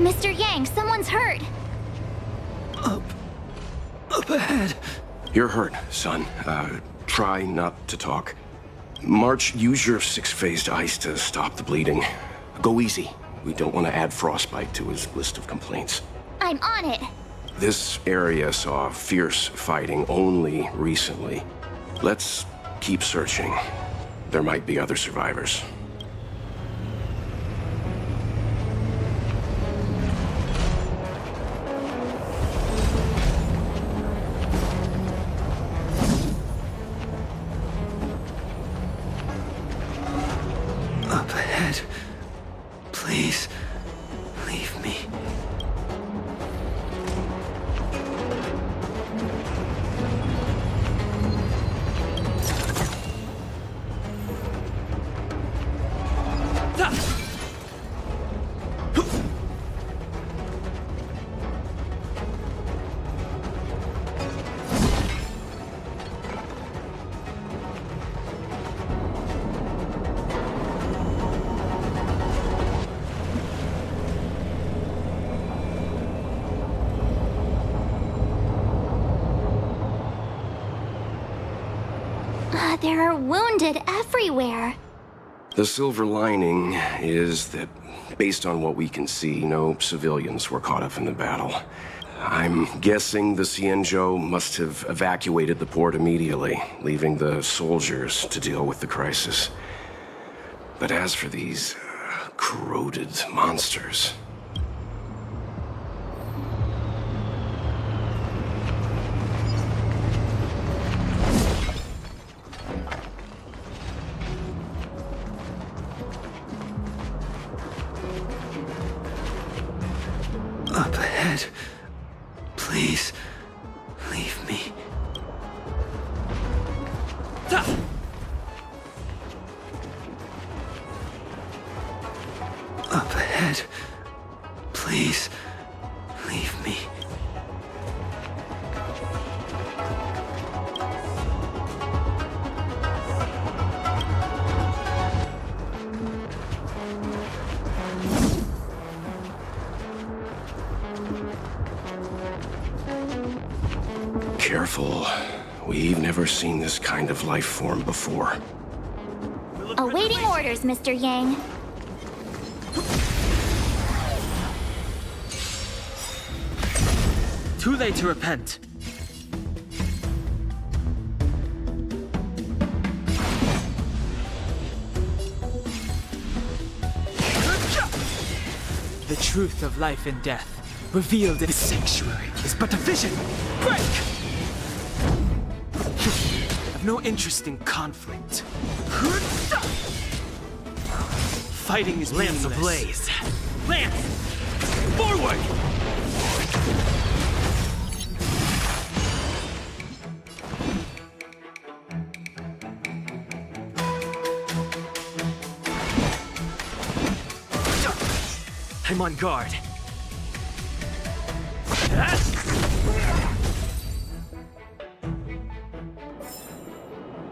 Mr. Yang, someone's hurt. Up ahead. You're hurt, son. Try not to talk. March, use your 6-phased ice to stop the bleeding. Go easy. We don't want to add frostbite to his list of complaints. I'm on it. This area saw fierce fighting only recently. Let's keep searching. There might be other survivors. Up ahead. Please, leave me. There are wounded everywhere. The silver lining is that, based on what we can see, no civilians were caught up in the battle. I'm guessing the Xianzhou must have evacuated the port immediately, leaving the soldiers to deal with the crisis. But as for these corroded monsters... Up ahead. Please, leave me. Up ahead. Please, leave me. Careful. We've never seen this kind of life form before. Awaiting orders, Mr. Yang. Too late to repent. The truth of life and death, revealed in the sanctuary, is but a vision. Break! I've no interest in conflict. Fighting is meaningless. Lance ablaze. Lance! Forward! I'm on guard.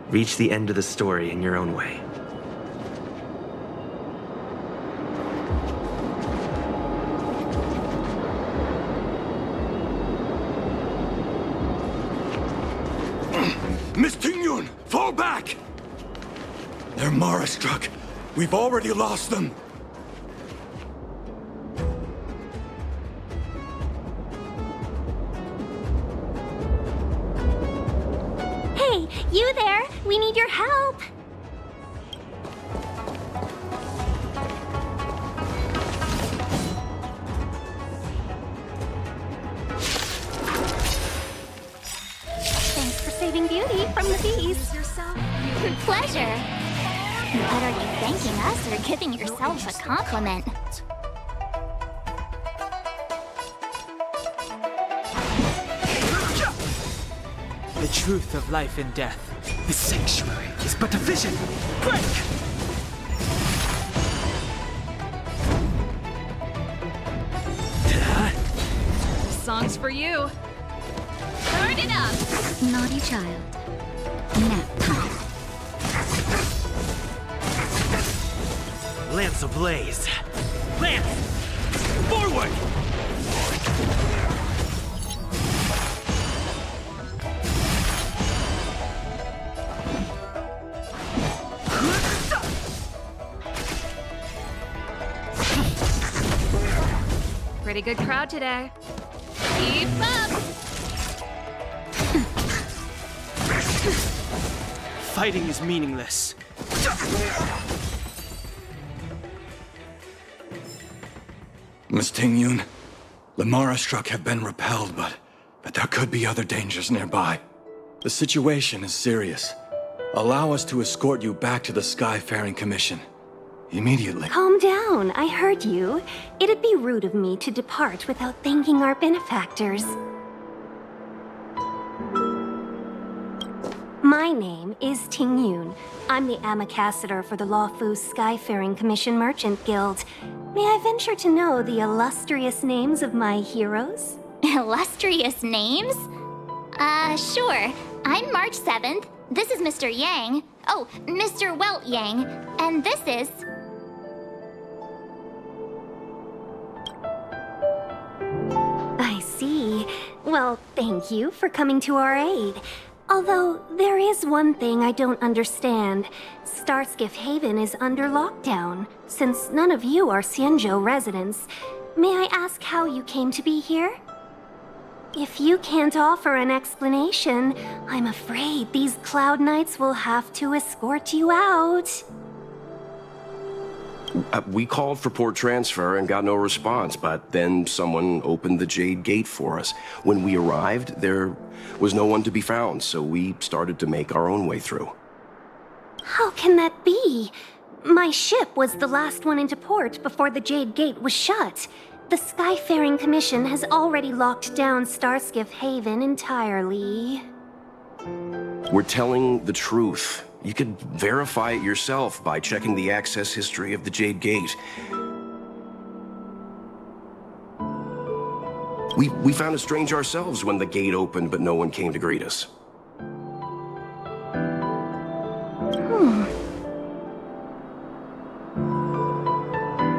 Reach the end of the story in your own way. Miss Tingyun, fall back! They're Mara struck. We've already lost them. Hey, you there? We need your help. Thanks for saving Beauty from the bees. Pleasure. But are you thanking us or giving yourself a compliment? The truth of life and death, the sanctuary, is but a vision. Break! Song's for you. Turn it up! Naughty child. Nap time. Lance ablaze. Lance! Forward! Pretty good crowd today. Keep up! Fighting is meaningless. Miss Ting-Yun, the Mara struck have been repelled, but there could be other dangers nearby. The situation is serious. Allow us to escort you back to the Skyfaring Commission. Immediately. Calm down, I heard you. It'd be rude of me to depart without thanking our benefactors. My name is Ting-Yun. I'm the Ambassador for the Lawfu Skyfaring Commission Merchant Guild. May I venture to know the illustrious names of my heroes? Illustrious names? Sure. I'm March 7th. This is Mr. Yang. Oh, Mr. Welt Yang. And this is... I see. Well, thank you for coming to our aid. Although, there is one thing I don't understand. Starskiff Haven is under lockdown. Since none of you are Xianzhou residents, may I ask how you came to be here? If you can't offer an explanation, I'm afraid these Cloud Knights will have to escort you out. We called for port transfer and got no response, but then someone opened the Jade Gate for us. When we arrived, there was no one to be found, so we started to make our own way through. How can that be? My ship was the last one into port before the Jade Gate was shut. The Skyfaring Commission has already locked down Starskiff Haven entirely. We're telling the truth. You could verify it yourself by checking the access history of the Jade Gate. We found it strange ourselves when the gate opened, but no one came to greet us.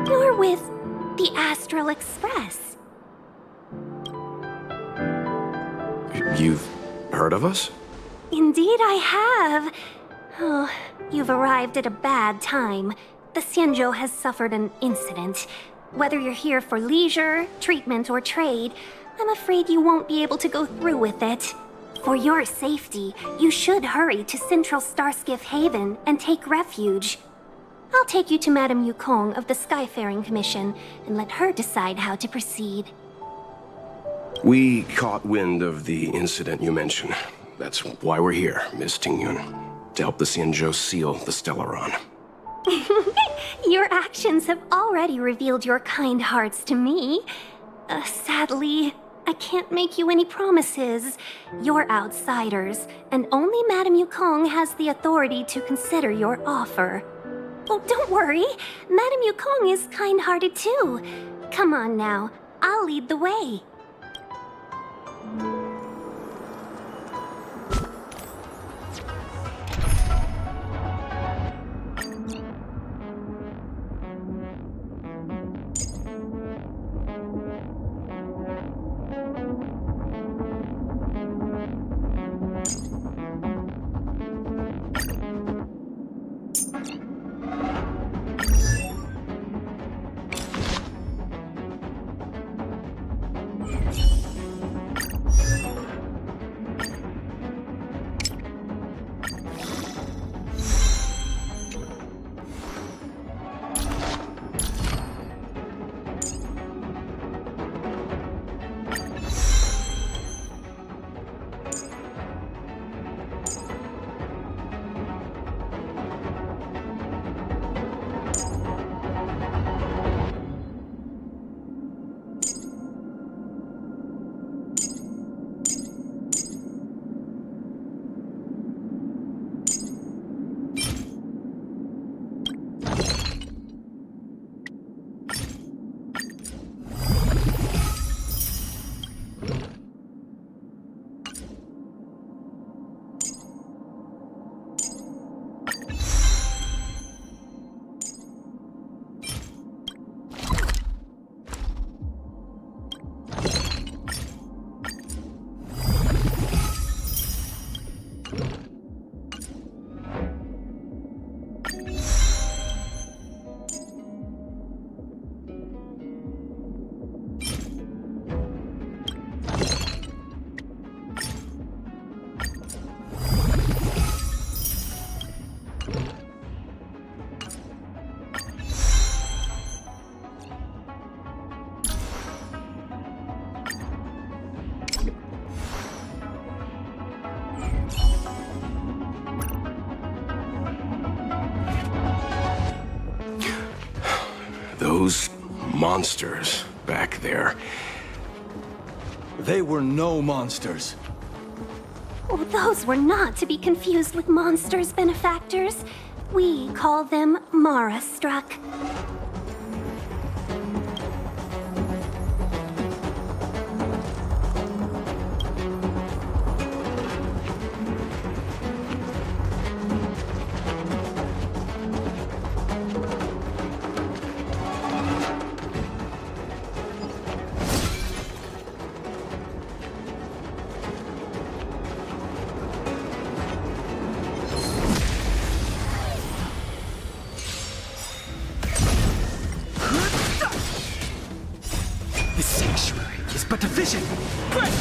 You're with the Astral Express. You've heard of us? Indeed I have. Oh, you've arrived at a bad time. The Xianzhou has suffered an incident. Whether you're here for leisure, treatment, or trade, I'm afraid you won't be able to go through with it. For your safety, you should hurry to Central Starskiff Haven and take refuge. I'll take you to Madame Yukong of the Skyfaring Commission and let her decide how to proceed. We caught wind of the incident you mentioned. That's why we're here, Miss Ting-Yun. To help the Xianzhou seal the Stellaron. Your actions have already revealed your kind hearts to me. Sadly, I can't make you any promises. You're outsiders, and only Madame Yukong has the authority to consider your offer. Oh, don't worry. Madame Yukong is kind-hearted too. Come on now, I'll lead the way. Those monsters back there. They were no monsters. Oh, those were not to be confused with monsters, benefactors. We call them Mara struck. The sanctuary is but a vision. Break!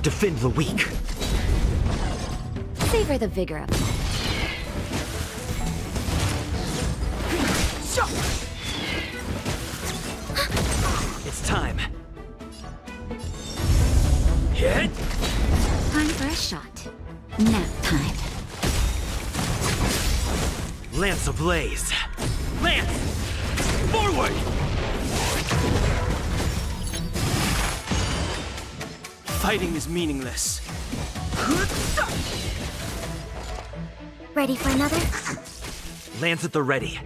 Defend the weak. Savor the vigor of it. It's time. Hit! Time for a shot. Nap time. Lance ablaze. Lance! Forward! Fighting is meaningless. Ready for another? Lance at the ready.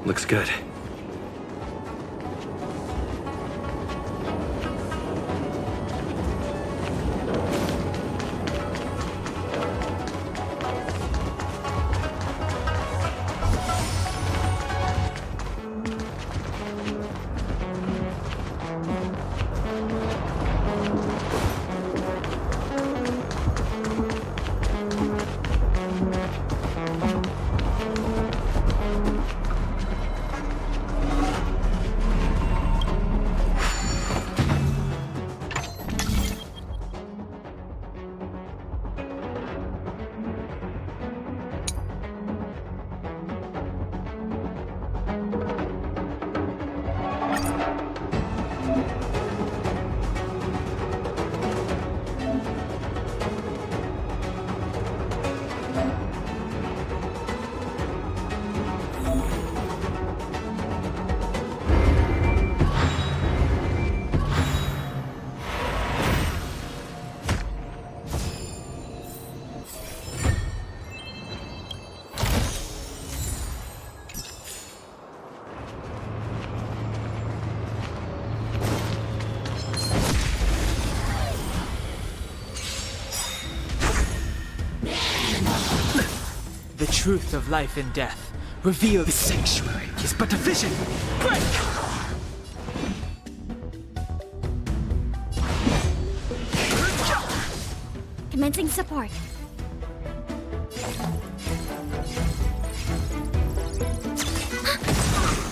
Looks good. The truth of life and death. Reveal the sanctuary is but a vision. Break! Commencing support.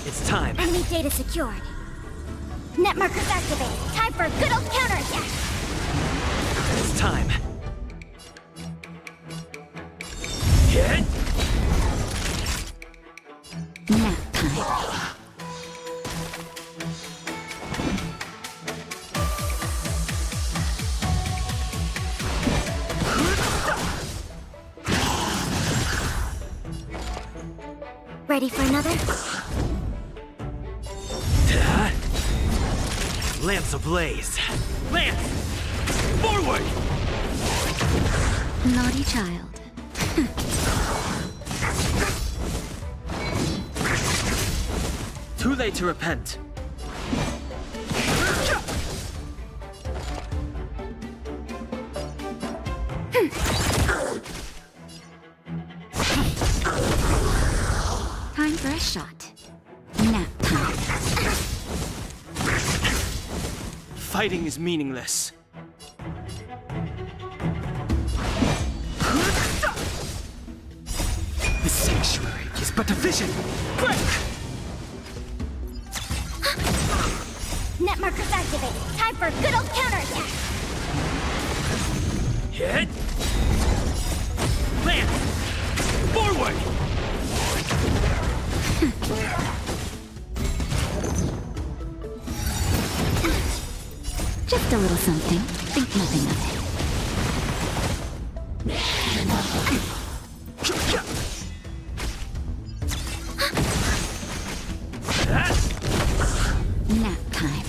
It's time. Enemy data secured. Net markers activated. Time for a good old counterattack. It's time. Hit! Nap time. Ready for another? Lance ablaze. Lance! Forward! Naughty child. Too late to repent. Time for a shot. Nap time. Fighting is meaningless. The sanctuary is but a vision. Break! Net markers activated. Time for a good old counterattack. Hit! Land! Forward! Just a little something. Think nothing of it. Nap time.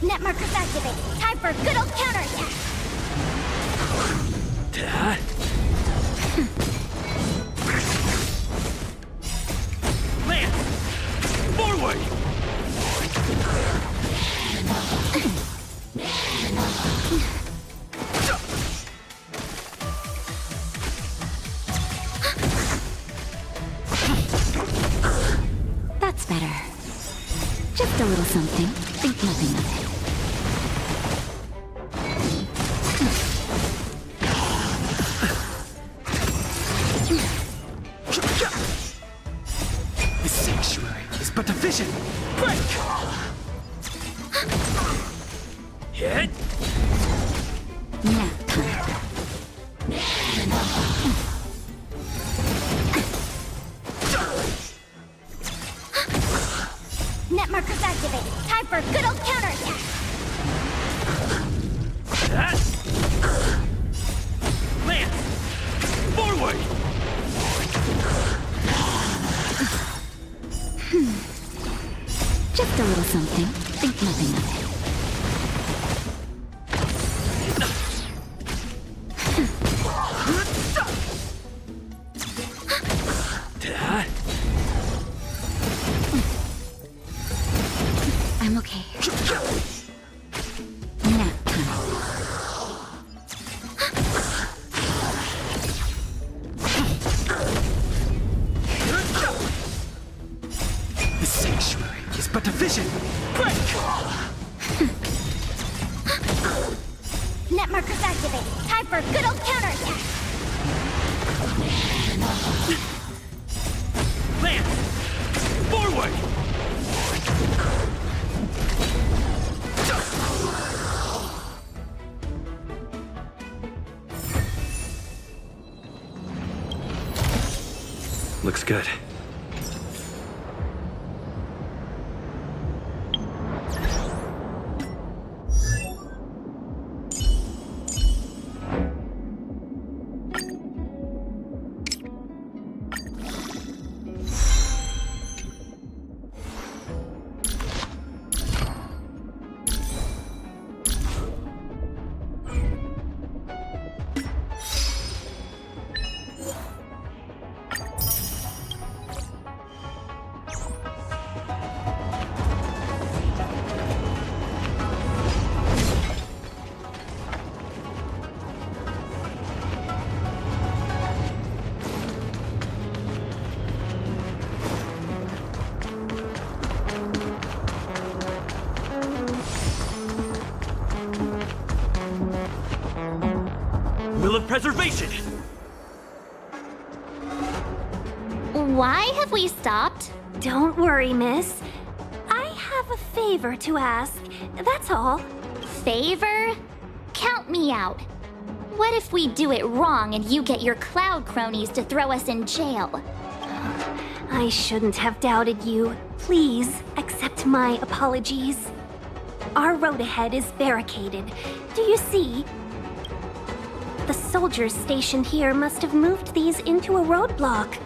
Net markers activated. Time for a good old counterattack. Land! Forward! That's better. Just a little something. Think nothing of it. The sanctuary is but a vision. Break! Hit! Nap time. Net markers activated. Time for a good old counterattack. Land! Forward! Just a little something. Think nothing of it. I'm okay. Nap time. The sanctuary is but a vision. Break! Net markers activated. Time for a good old counterattack. Land! Forward! Looks good. Will of preservation! Why have we stopped? Don't worry, miss. I have a favor to ask. That's all. Favor? Count me out. What if we do it wrong and you get your cloud cronies to throw us in jail? I shouldn't have doubted you. Please accept my apologies. Our road ahead is barricaded. Do you see? The soldiers stationed here must have moved these into a roadblock.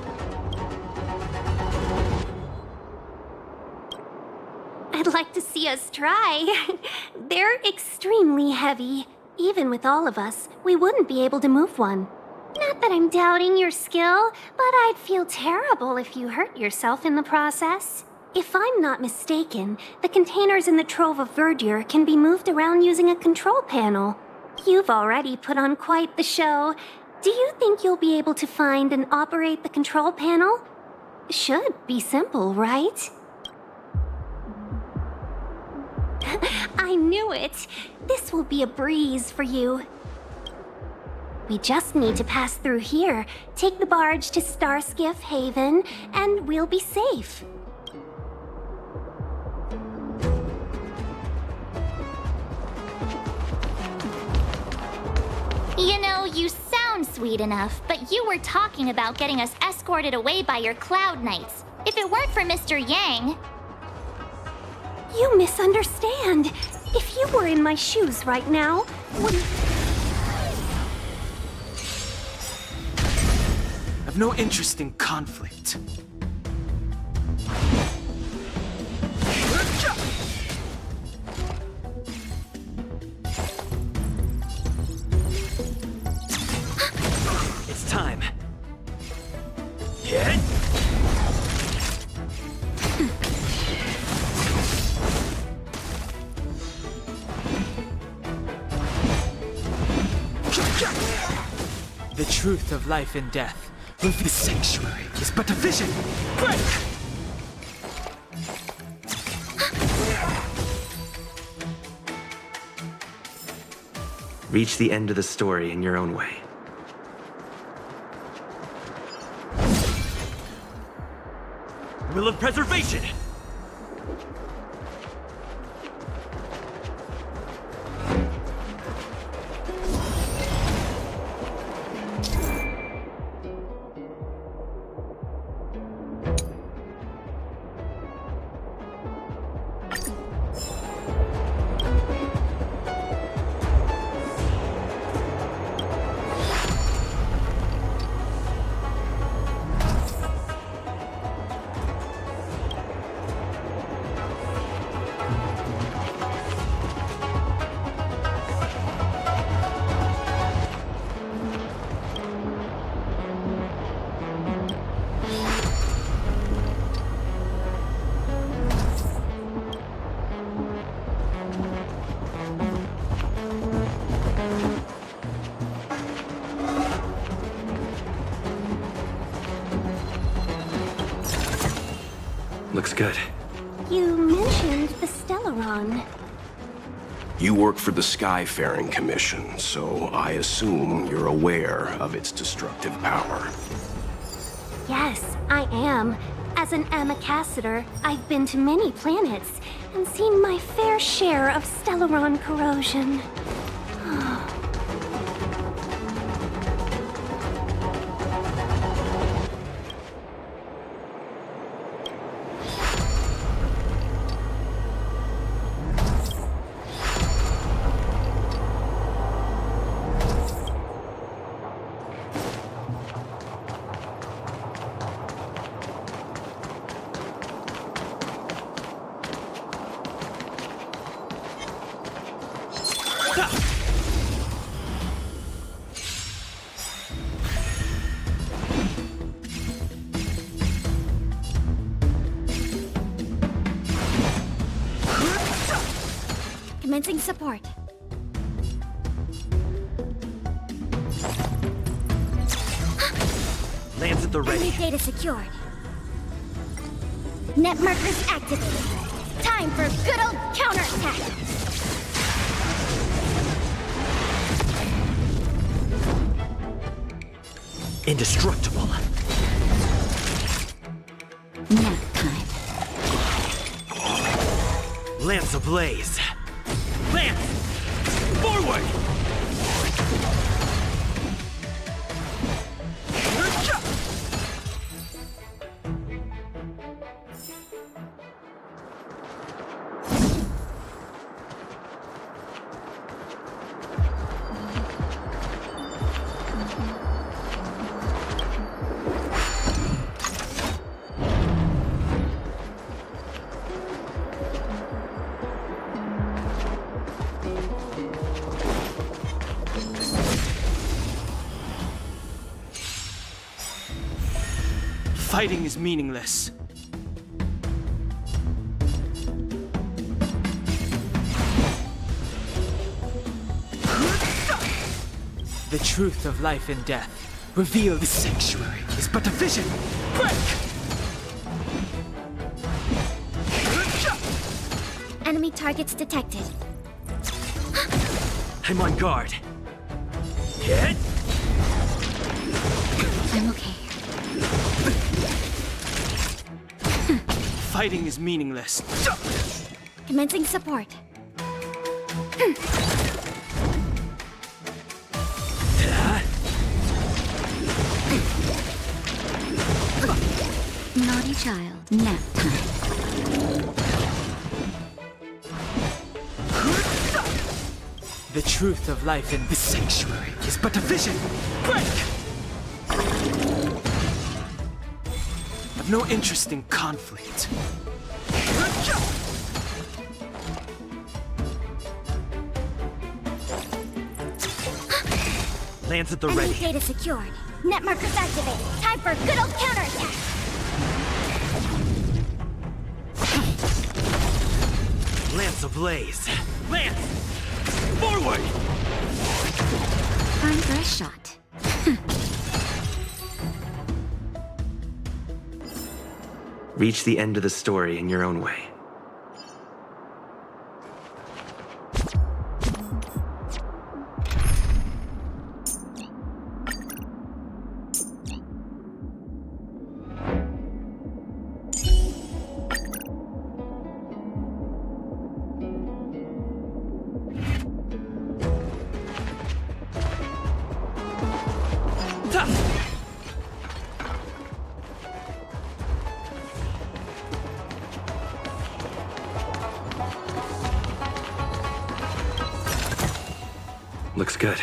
I'd like to see us try. They're extremely heavy. Even with all of us, we wouldn't be able to move one. Not that I'm doubting your skill, but I'd feel terrible if you hurt yourself in the process. If I'm not mistaken, the containers in the Trove of Verdure can be moved around using a control panel. You've already put on quite the show. Do you think you'll be able to find and operate the control panel? Should be simple, right? I knew it. This will be a breeze for you. We just need to pass through here, take the barge to Starskiff Haven, and we'll be safe. You know, you sound sweet enough, but you were talking about getting us escorted away by your Cloud Knights. If it weren't for Mr. Yang... You misunderstand. If you were in my shoes right now, wouldn't... I've no interest in conflict. It's time. Hit! The truth of life and death. The sanctuary is but a vision. Break! Reach the end of the story in your own way. Will of preservation! Looks good. You mentioned the Stellaron. You work for the Skyfaring Commission, so I assume you're aware of its destructive power. Yes, I am. As an Amicassator, I've been to many planets and seen my fair share of Stellaron corrosion. Commencing support. Lands at the ready. Enemy data secured. Net markers activated. Time for good old counterattack. Indestructible. Nap time. Lance ablaze. Lance! Forward! Fighting is meaningless. The truth of life and death. Reveal the sanctuary is but a vision. Break! Enemy targets detected. I'm on guard. Hit! I'm okay. Fighting is meaningless. Commencing support. Naughty child. Nap time. The truth of life in this sanctuary is but a vision. Break! I've no interest in conflict. Lance at the Enemy ready. data secured. Net markers activated. Time for a good old counterattack. Lance ablaze. Lance! Forward! Time for a shot. Reach the end of the story in your own way. Looks good.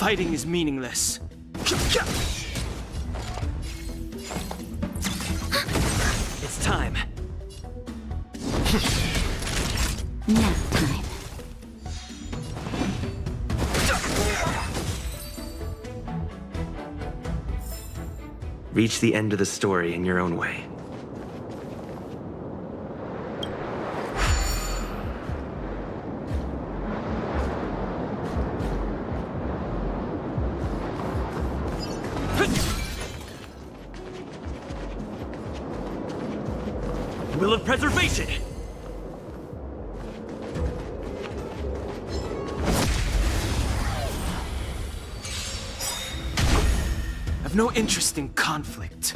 Fighting is meaningless. It's time. Nap time. Reach the end of the story in your own way. Will of preservation! I've no interest in conflict.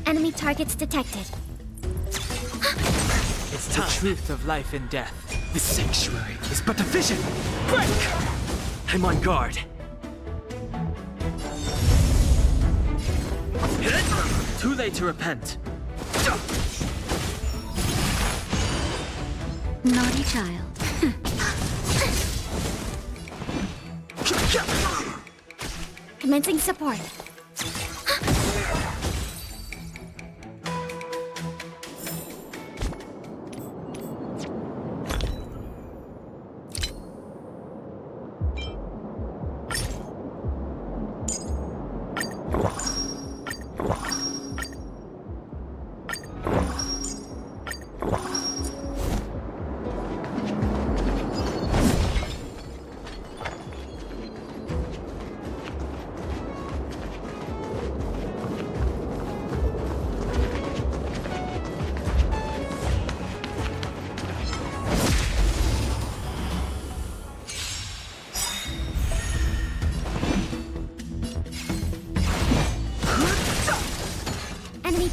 Enemy targets detected. It's The time. truth of life and death. This sanctuary is but a vision. Break! I'm on guard. Too late to repent. Naughty child. Commencing support.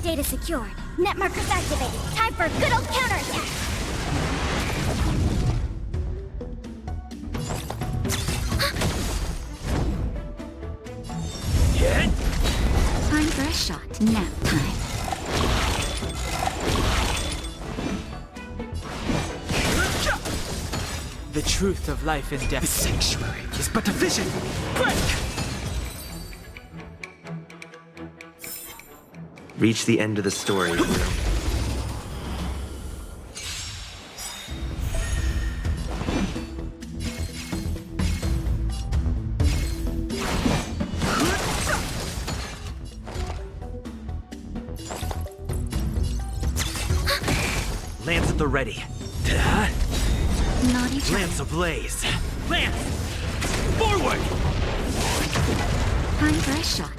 data secured. Net markers activated. Time for a good old counterattack. Time for a shot. Nap time. The truth of life and death. The sanctuary is but a vision. Break! Reach the end of the story, and you'll... Lance at the ready. Ta-da! Naughty try. Lance ablaze. Lance! Forward! Time for a shot.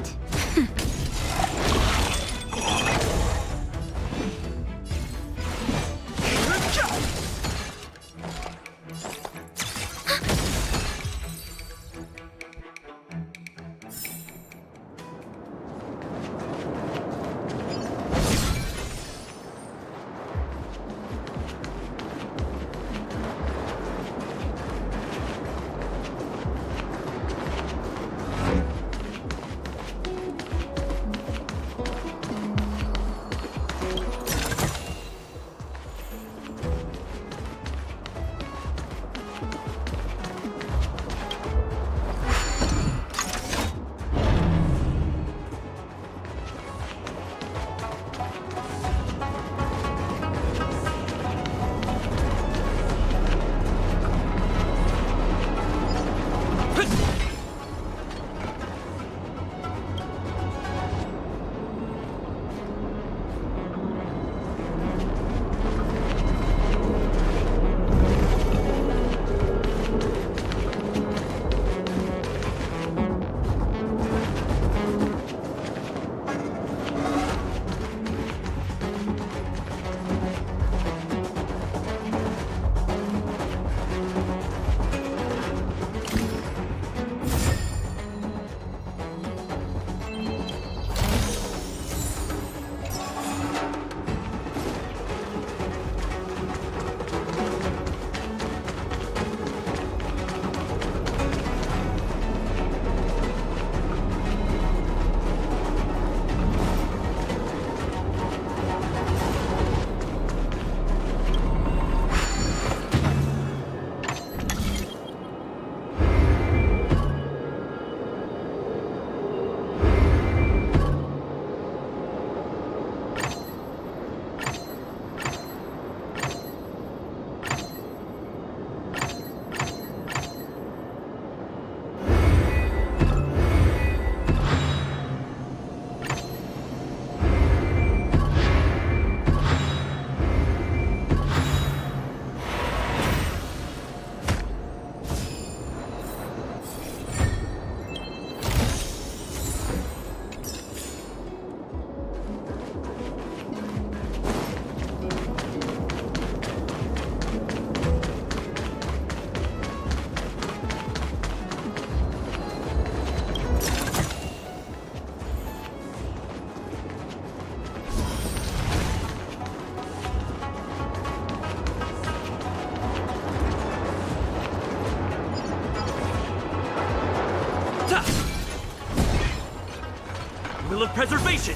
Will of preservation!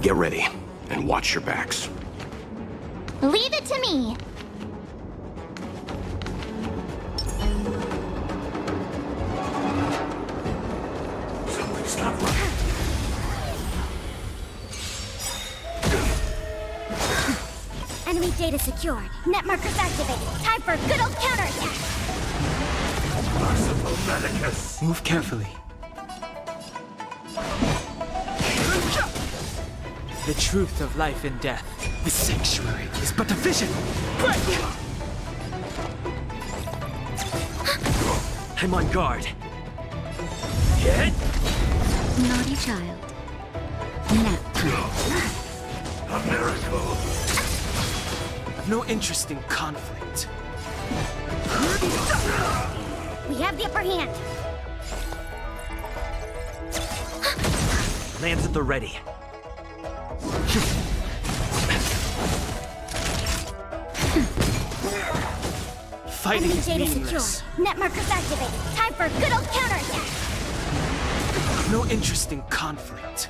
Get ready, and watch your backs. Leave it to me. Enemy data secured. Net markers activated. Time for a good old counterattack. Move carefully. The truth of life and death. The sanctuary is but a vision. Break! I'm on guard. Hit! Naughty child. Nap time. A miracle. I've no interest in conflict. We have the upper hand. Lance at the ready. Fighting is meaningless. Net markers activated. Time for a good old counterattack. I've no interest in conflict.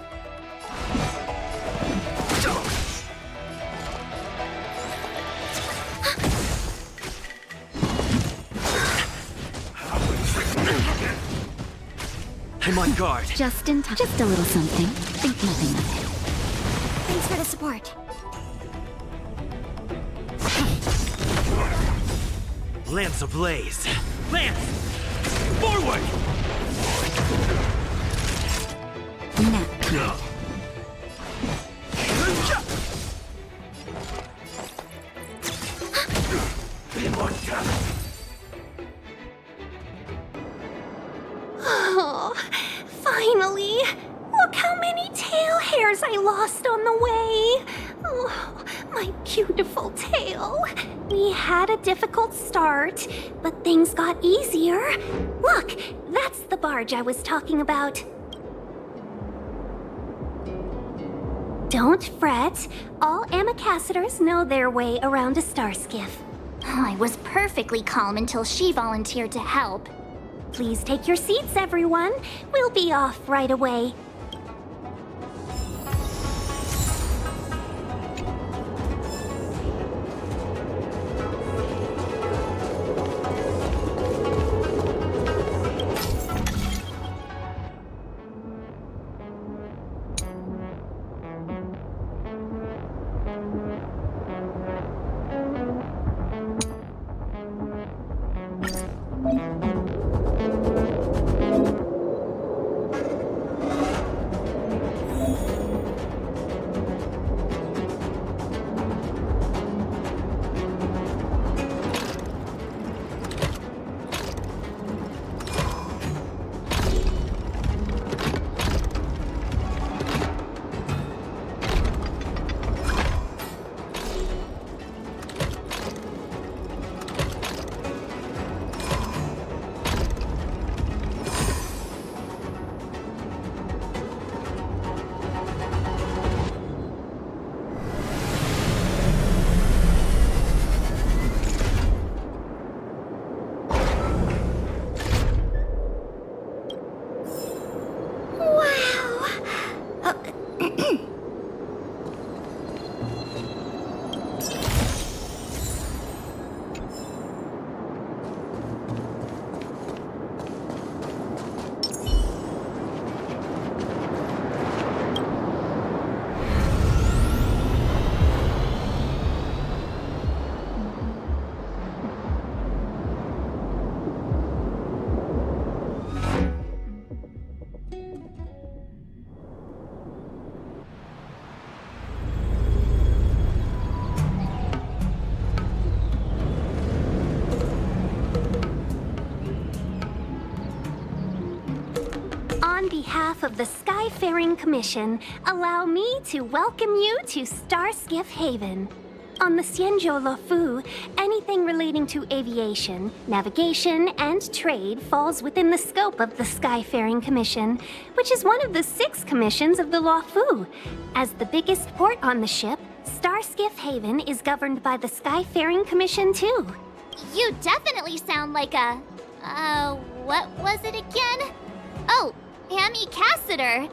I'm on guard. Just in time. Just a little something. Think nothing of it. Thanks for the support. Lance ablaze. Lance! Forward! Nap time. Oh, finally! Look how many tail hairs I lost on the way! Oh, my beautiful tail. We had a difficult start, but things got easier. Look, that's the barge I was talking about. Don't fret. All Amicassadors know their way around a star skiff. I was perfectly calm until she volunteered to help. Please take your seats, everyone. We'll be off right away. On behalf of the Skyfaring Commission, allow me to welcome you to Starskiff Haven. On the Xianzhou Luofu, anything relating to aviation, navigation, and trade falls within the scope of the Skyfaring Commission, which is one of the 6 commissions of the Luofu. As the biggest port on the ship, Starskiff Haven is governed by the Skyfaring Commission too. You definitely sound like a... what was it again? Oh, Amicassador.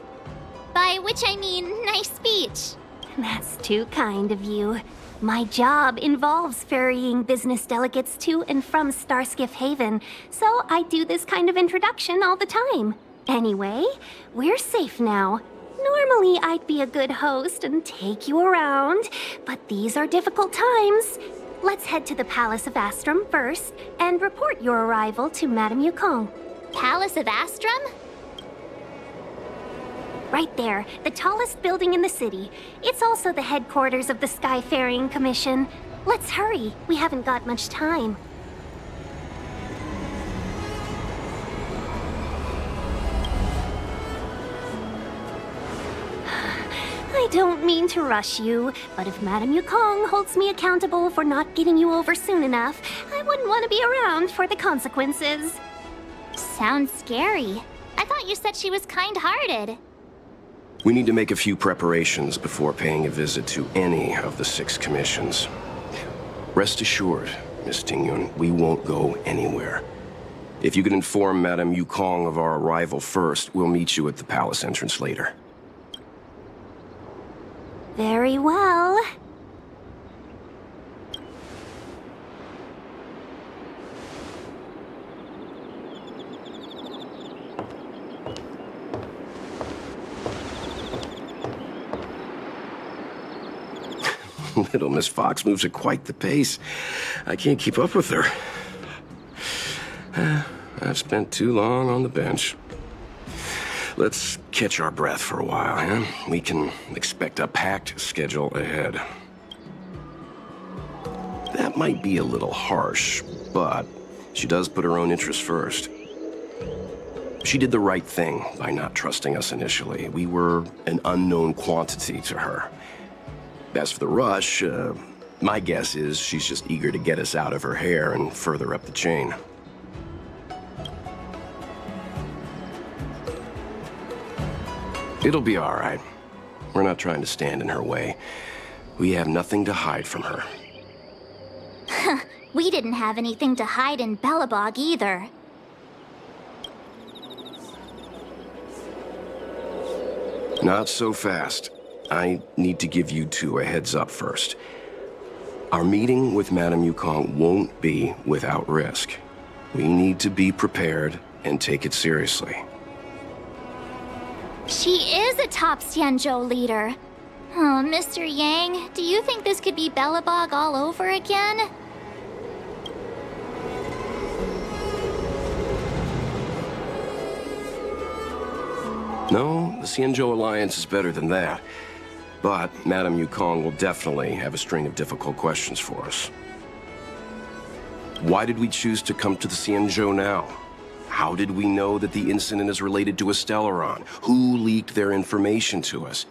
By which I mean nice speech. That's too kind of you. My job involves ferrying business delegates to and from Starskiff Haven, so I do this kind of introduction all the time. Anyway, we're safe now. Normally, I'd be a good host and take you around, but these are difficult times. Let's head to the Palace of Astrum first and report your arrival to Madame Yukong. Palace of Astrum? Right there, the tallest building in the city. It's also the headquarters of the Skyfaring Commission. Let's hurry, we haven't got much time. don't mean to rush you, but if Madame Yukong holds me accountable for not getting you over soon enough, I wouldn't want to be around for the consequences. Sounds scary. I thought you said she was kind-hearted. We need to make a few preparations before paying a visit to any of the 6 commissions. Rest assured, Miss Tingyun, we won't go anywhere. If you could inform Madame Yukong of our arrival first, we'll meet you at the palace entrance later. Very well. Little Miss Fox moves at quite the pace. I can't keep up with her. I've spent too long on the bench. Let's catch our breath for a while, huh? We can expect a packed schedule ahead. That might be a little harsh, but she does put her own interests first. She did the right thing by not trusting us initially. We were an unknown quantity to her. As for the rush, my guess is she's just eager to get us out of her hair and further up the chain. It'll be all right. We're not trying to stand in her way. We have nothing to hide from her. We didn't have anything to hide in Belobog either. Not so fast. I need to give you 2 a heads up first. Our meeting with Madame Yukong won't be without risk. We need to be prepared and take it seriously. She is a top Xianzhou leader. Oh, Mr. Yang, do you think this could be Belobog all over again? No, the Xianzhou Alliance is better than that. But Madame Yukong will definitely have a string of difficult questions for us. Why did we choose to come to the Xianzhou now? How did we know that the incident is related to a Stellaron? Who leaked their information to us?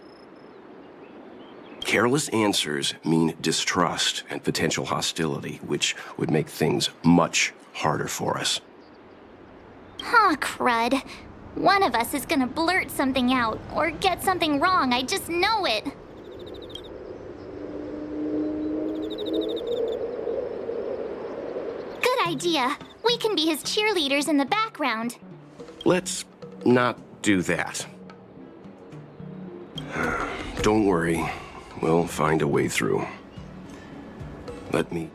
Careless answers mean distrust and potential hostility, which would make things much harder for us. Huh, crud. One of us is gonna blurt something out, or get something wrong, I just know it. Good idea. We can be his cheerleaders in the background. Let's not do that. Don't worry. We'll find a way through. Let me...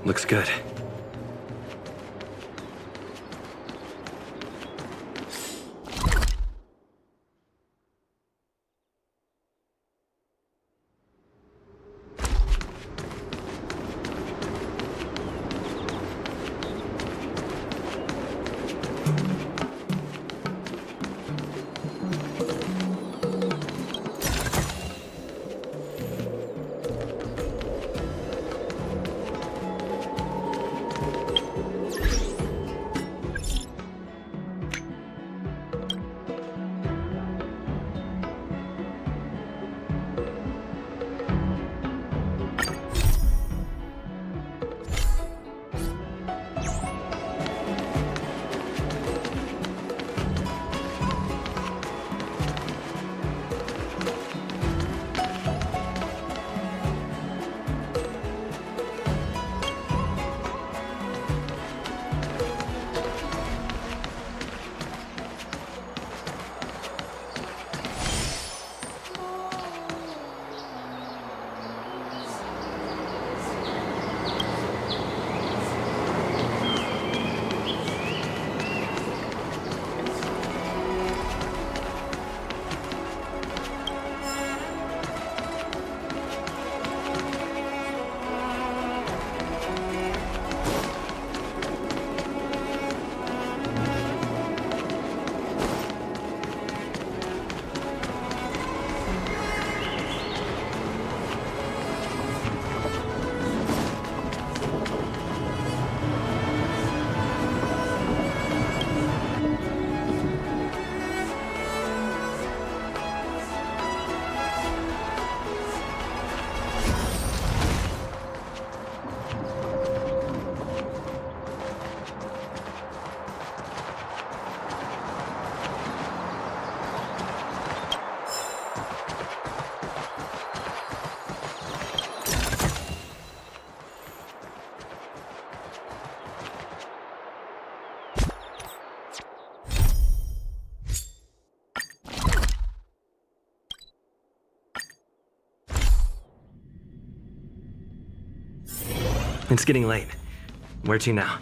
Looks good. It's getting late. Where to now?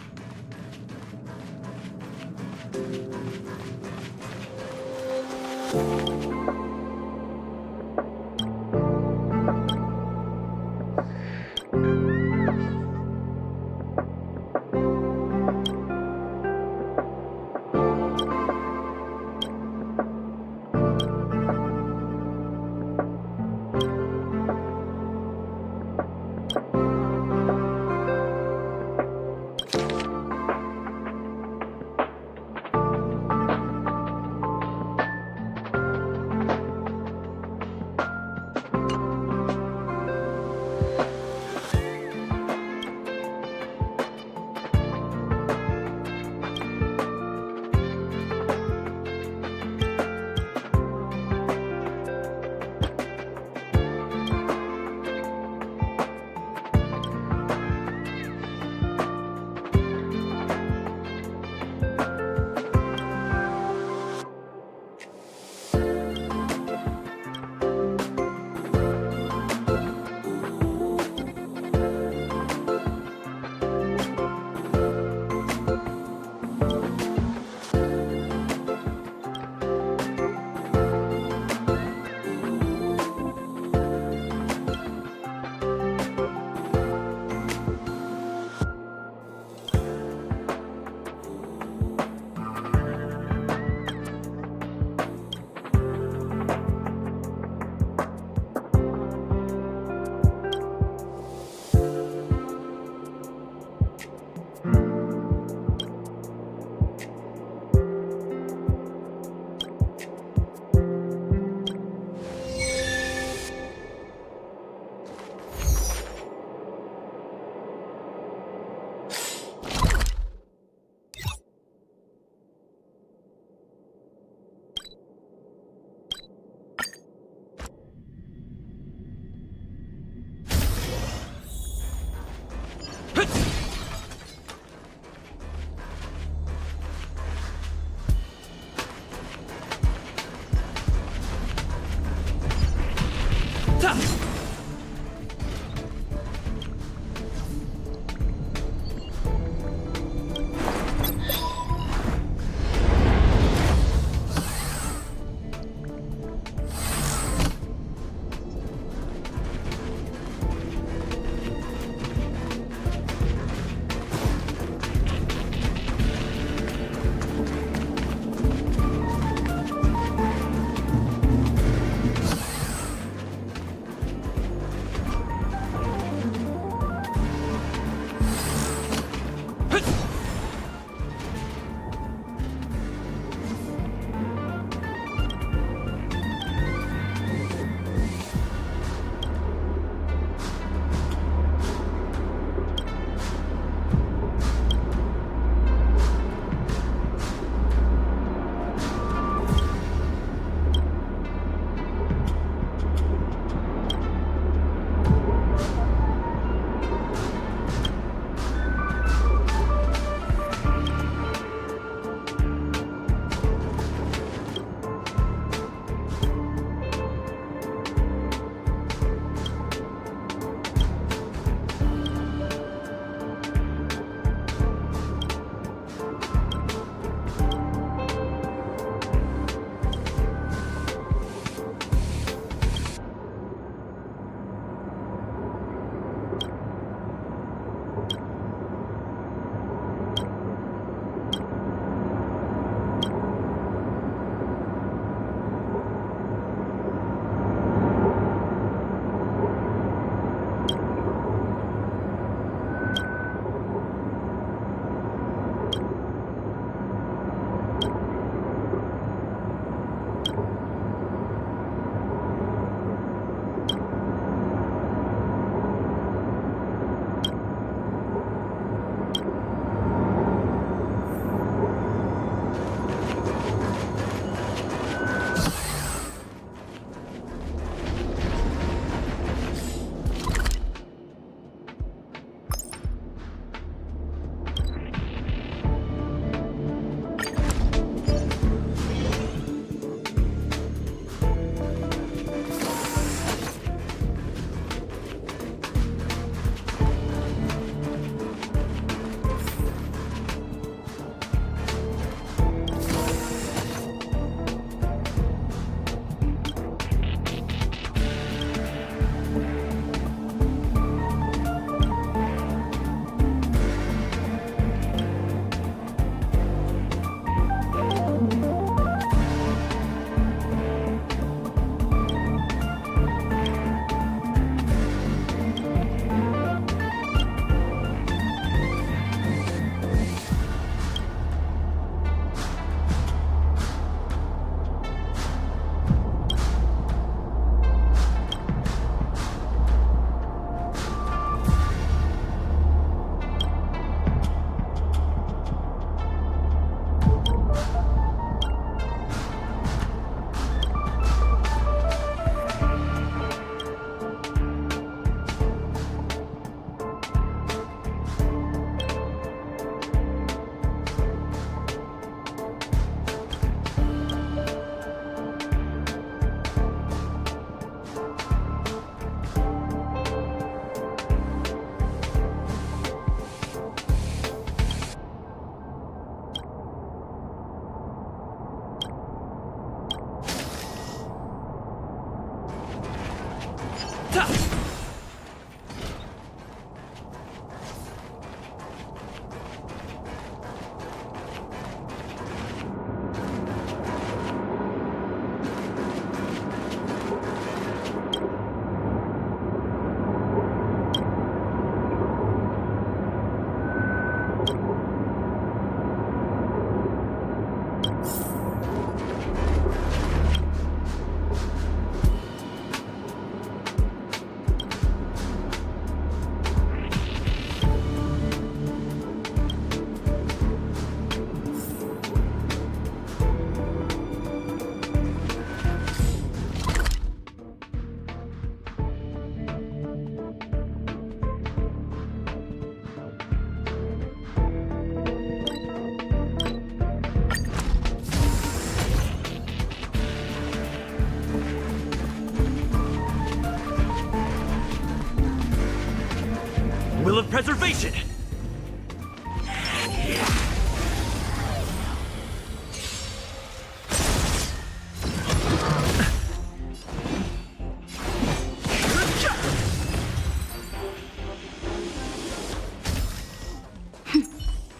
Will of preservation!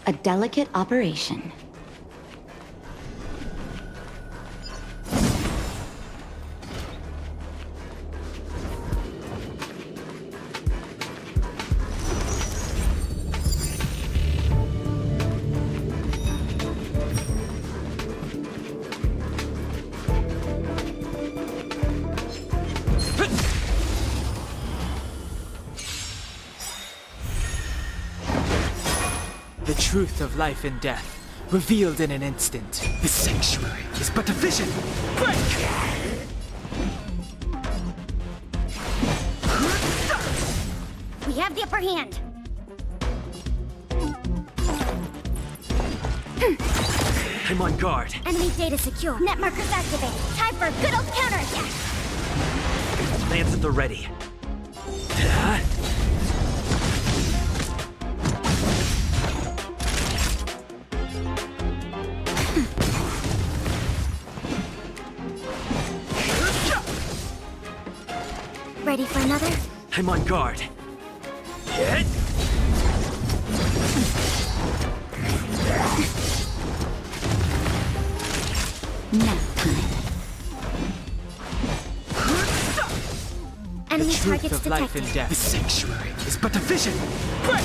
A delicate operation. The truth of life and death, revealed in an instant. The sanctuary is but a vision. Break! We have the upper hand. I'm on guard. Enemy data secure. Net markers activated. Time for a good old counterattack. Lance at the ready. Ready for another? I'm on guard. Hit! Nap time. Enemy The truth targets of life detected. and death. The sanctuary is but a vision. Break!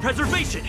Self-preservation!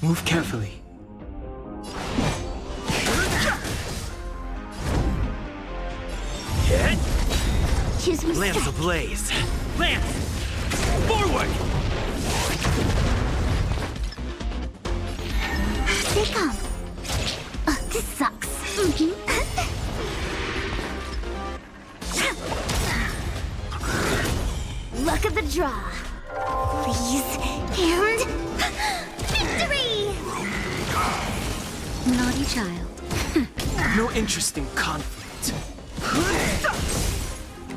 Move carefully. Choose me. Lance ablaze! Lance! Forward! They come. This sucks. Luck of the draw. Please. And victory! Naughty child. No interest in conflict.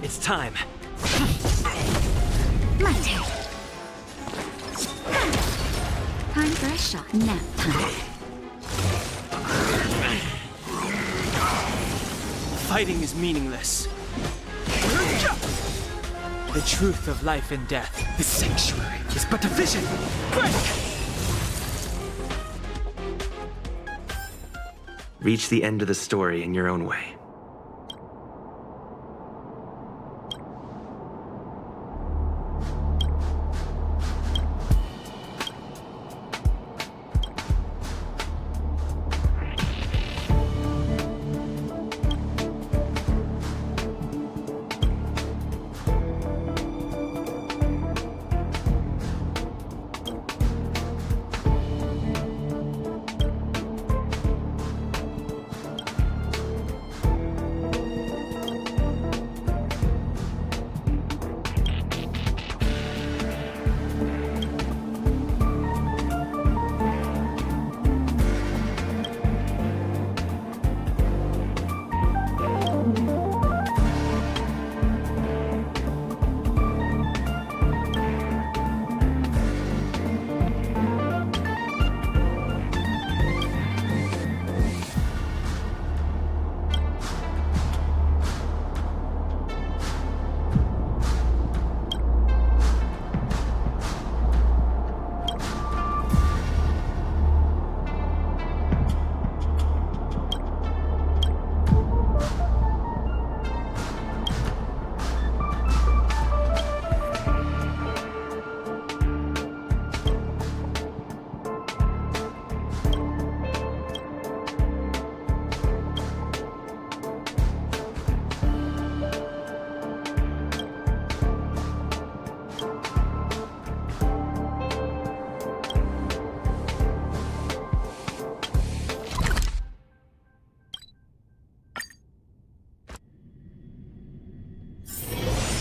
It's time. My turn. Time for a shot. Nap time. Fighting is meaningless. The truth of life and death, the sanctuary, is but a vision. Break! Reach the end of the story in your own way.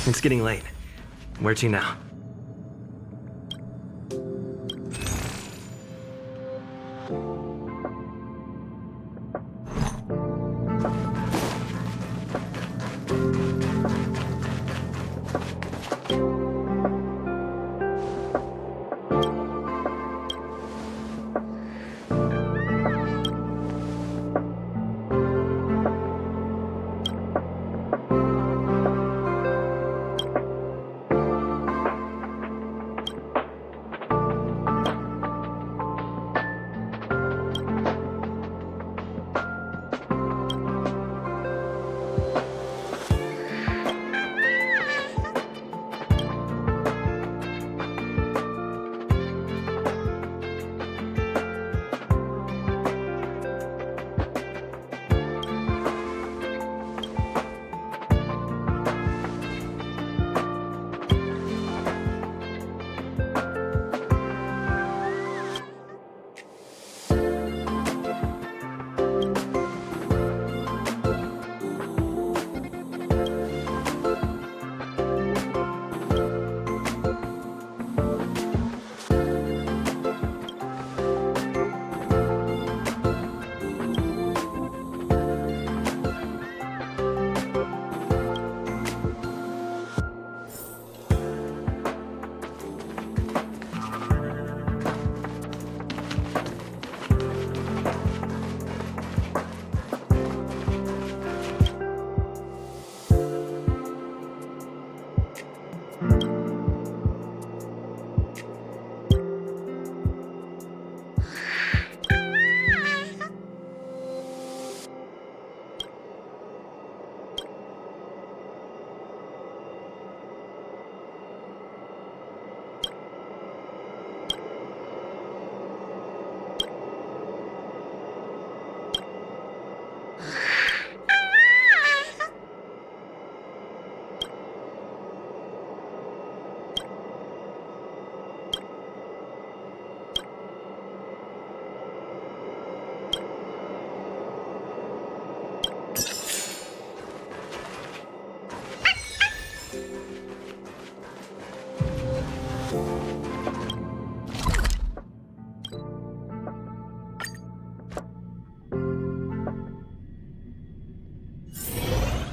It's getting late. Where to now?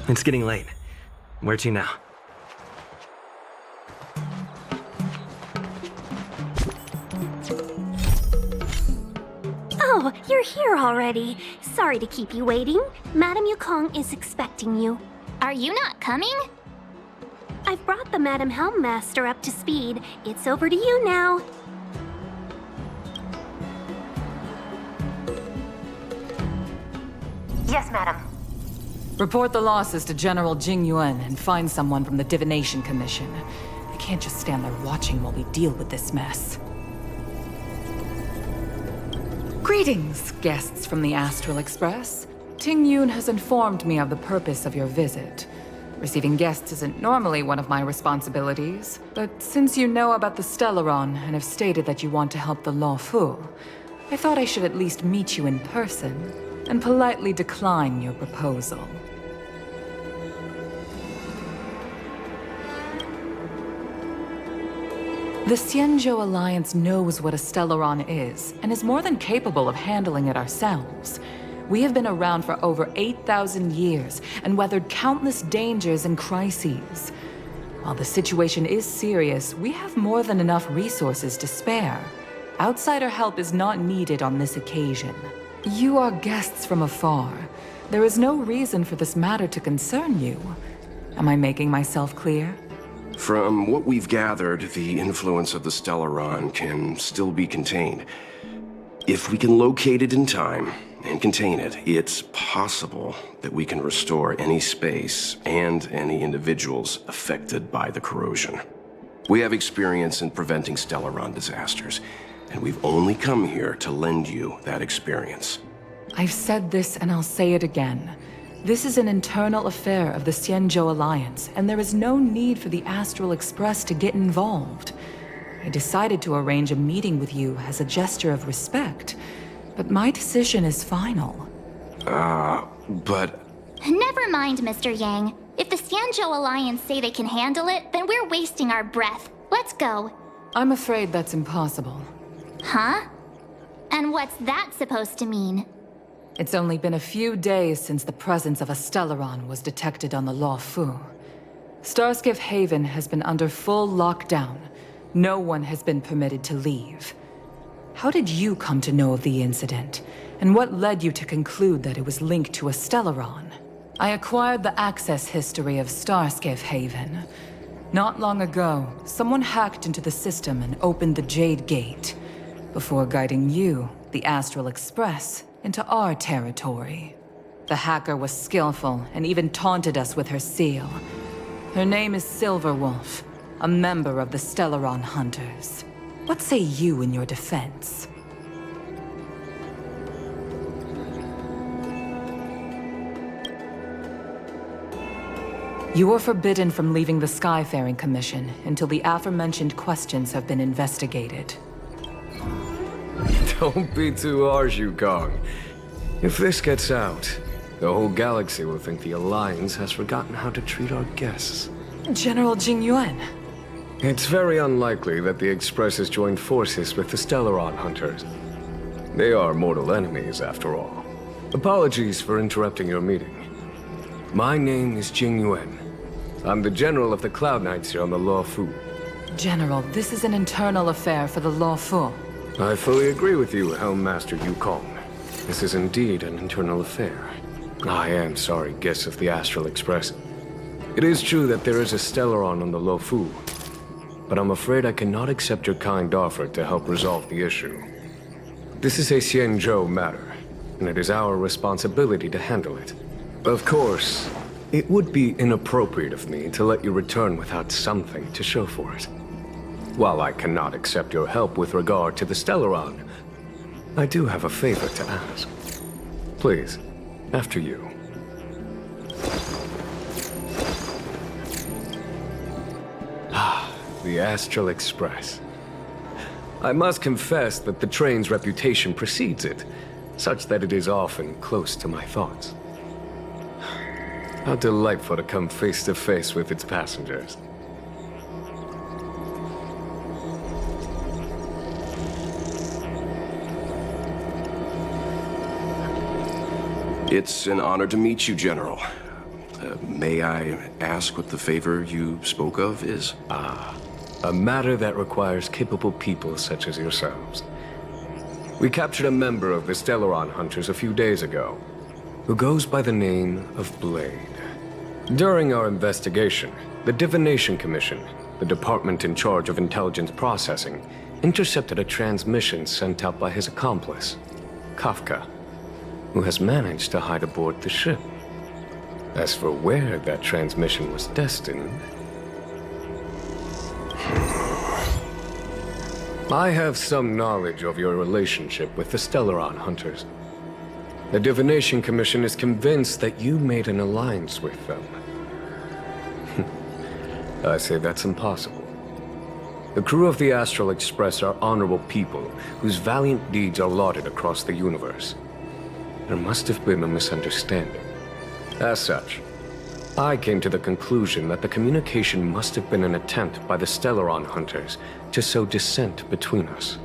It's getting late. Where to now? Oh, you're here already. Sorry to keep you waiting. Madame Yukong is expecting you. Are you not coming? I've brought the Madame Helmmaster up to speed. It's over to you now. Yes, madam. Report the losses to General Jing Yuan and find someone from the Divination Commission. I can't just stand there watching while we deal with this mess. Greetings, guests from the Astral Express. Ting Yun has informed me of the purpose of your visit. Receiving guests isn't normally one of my responsibilities, but since you know about the Stellaron and have stated that you want to help the Law Fu, I thought I should at least meet you in person and politely decline your proposal. The Xianzhou Alliance knows what a Stellaron is, and is more than capable of handling it ourselves. We have been around for over 8,000 years, and weathered countless dangers and crises. While the situation is serious, we have more than enough resources to spare. Outsider help is not needed on this occasion. You are guests from afar. There is no reason for this matter to concern you. Am I making myself clear? From what we've gathered, the influence of the Stellaron can still be contained. If we can locate it in time and contain it, it's possible that we can restore any space and any individuals affected by the corrosion. We have experience in preventing Stellaron disasters, and we've only come here to lend you that experience. I've said this and I'll say it again. This is an internal affair of the Xianzhou Alliance, and there is no need for the Astral Express to get involved. I decided to arrange a meeting with you as a gesture of respect, but my decision is final. But... Never mind, Mr. Yang. If the Xianzhou Alliance say they can handle it, then we're wasting our breath. Let's go. I'm afraid that's impossible. Huh? And what's that supposed to mean? It's only been a few days since the presence of a Stellaron was detected on the Law Fu. Starskiff Haven has been under full lockdown. No one has been permitted to leave. How did you come to know of the incident? And what led you to conclude that it was linked to a Stellaron? I acquired the access history of Starskiff Haven. Not long ago, someone hacked into the system and opened the Jade Gate, before guiding you, the Astral Express, into our territory. The hacker was skillful and even taunted us with her seal. Her name is Silverwolf, a member of the Stellaron Hunters. What say you in your defense? You are forbidden from leaving the Skyfaring Commission until the aforementioned questions have been investigated. Don't be too harsh, Yukong. If this gets out, the whole galaxy will think the Alliance has forgotten how to treat our guests. General Jing Yuan. It's very unlikely that the Express has joined forces with the Stellaron Hunters. They are mortal enemies, after all. Apologies for interrupting your meeting. My name is Jing Yuan. I'm the General of the Cloud Knights here on the Law Fu. General, this is an internal affair for the Law Fu. I fully agree with you, Helmmaster Yukong. This is indeed an internal affair. I am sorry, guests of the Astral Express. It is true that there is a Stellaron on the Lo Fu, but I'm afraid I cannot accept your kind offer to help resolve the issue. This is a Xianzhou matter, and it is our responsibility to handle it. Of course, it would be inappropriate of me to let you return without something to show for it. While I cannot accept your help with regard to the Stellaron, I do have a favor to ask. Please, after you. The Astral Express. I must confess that the train's reputation precedes it, such that it is often close to my thoughts. How delightful to come face to face with its passengers. It's an honor to meet you, General. May I ask what the favor you spoke of is? A matter that requires capable people such as yourselves. We captured a member of the Stellaron Hunters a few days ago, who goes by the name of Blade. During our investigation, the Divination Commission, the department in charge of intelligence processing, intercepted a transmission sent out by his accomplice, Kafka, who has managed to hide aboard the ship. As for where that transmission was destined, I have some knowledge of your relationship with the Stellaron Hunters. The Divination Commission is convinced that you made an alliance with them. I say that's impossible. The crew of the Astral Express are honorable people whose valiant deeds are lauded across the universe. There must have been a misunderstanding. As such, I came to the conclusion that the communication must have been an attempt by the Stellaron Hunters to sow dissent between us.